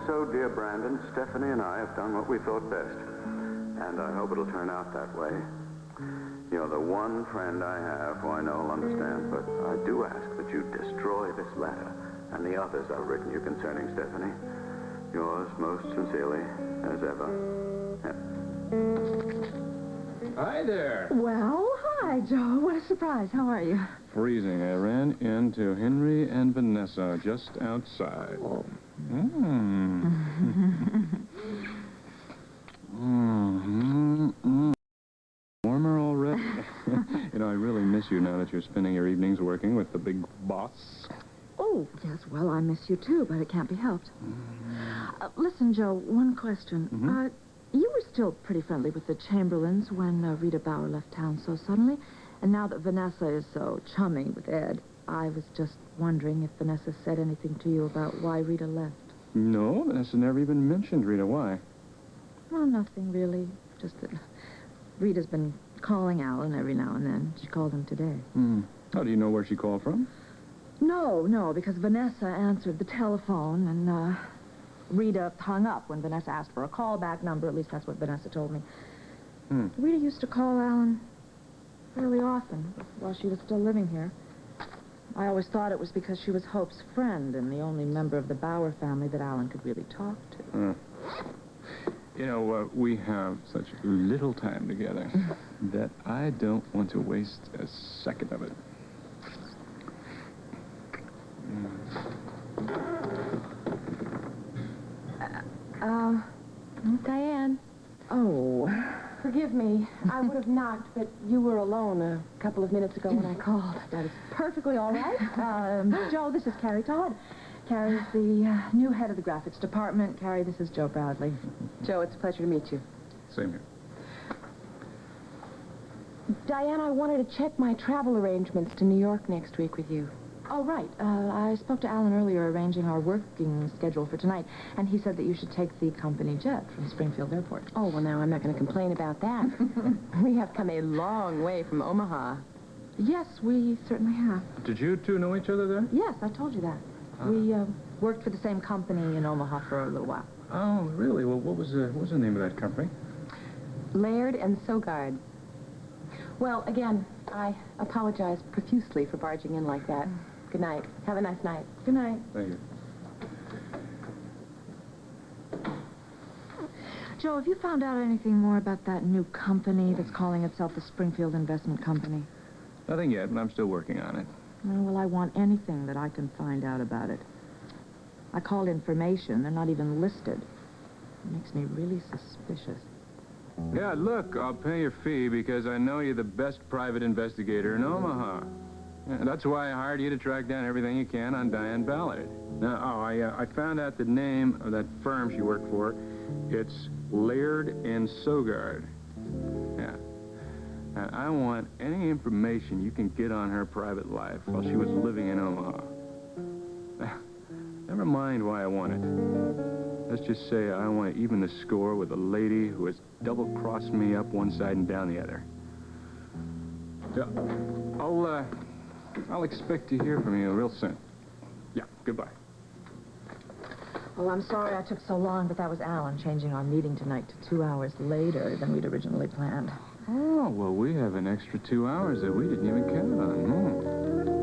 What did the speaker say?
So, dear Brandon, Stephanie and I have done what we thought best. And I hope it'll turn out that way. You're the one friend I have who I know will understand, but I do ask that you destroy this letter and the others I've written you concerning Stephanie. Yours most sincerely, as ever. Hi there. Well, hi, Joe. What a surprise. How are you? Freezing. I ran into Henry and Vanessa just outside. Oh. Warmer already? You know, I really miss you now that you're spending your evenings working with the big boss. Oh, yes, well, I miss you too, but it can't be helped. Listen, Joe, one question. You were still pretty friendly with the Chamberlains when Rita Bauer left town so suddenly, and now that Vanessa is so chummy with Ed, I was just wondering if Vanessa said anything to you about why Rita left. No, Vanessa never even mentioned Rita. Why? Well, nothing really. Just that Rita's been calling Alan every now and then. She called him today. Oh, do you know where she called from? No, because Vanessa answered the telephone, and Rita hung up when Vanessa asked for a callback number. At least that's what Vanessa told me. Rita used to call Alan fairly often while she was still living here. I always thought it was because she was Hope's friend and the only member of the Bauer family that Alan could really talk to. You know, we have such little time together that I don't want to waste a second of it. Diane. Oh. Forgive me. I would have knocked, but you were alone a couple of minutes ago when I called. That is perfectly all right. Joe, this is Carrie Todd. Carrie's the new head of the graphics department. Carrie, this is Joe Bradley. Joe, it's a pleasure to meet you. Same here. Diane, I wanted to check my travel arrangements to New York next week with you. Oh, right. I spoke to Alan earlier arranging our working schedule for tonight, and he said that you should take the company jet from Springfield Airport. Oh, well, now I'm not going to complain about that. We have come a long way from Omaha. Yes, we certainly have. Did you two know each other there? Yes, I told you that. We worked for the same company in Omaha for a little while. Oh, really? Well, what was the name of that company? Laird and Sogard. Well, again, I apologize profusely for barging in like that. Good night. Have a nice night. Good night. Thank you. Joe, have you found out anything more about that new company that's calling itself the Springfield Investment Company? Nothing yet, but I'm still working on it. Well, I want anything that I can find out about it. I called information. They're not even listed. It makes me really suspicious. Yeah, look, I'll pay your fee because I know you're the best private investigator in Omaha. And that's why I hired you to track down everything you can on Diane Ballard. Now, I found out the name of that firm she worked for. It's Laird and Sogard. Yeah. And I want any information you can get on her private life while she was living in Omaha. Never mind why I want it. Let's just say I want to even the score with a lady who has double-crossed me up one side and down the other. So, I'll expect to hear from you real soon. Yeah, goodbye. Well, I'm sorry I took so long, but that was Alan changing our meeting tonight to 2 hours later than we'd originally planned. Oh, well, we have an extra 2 hours that we didn't even count on.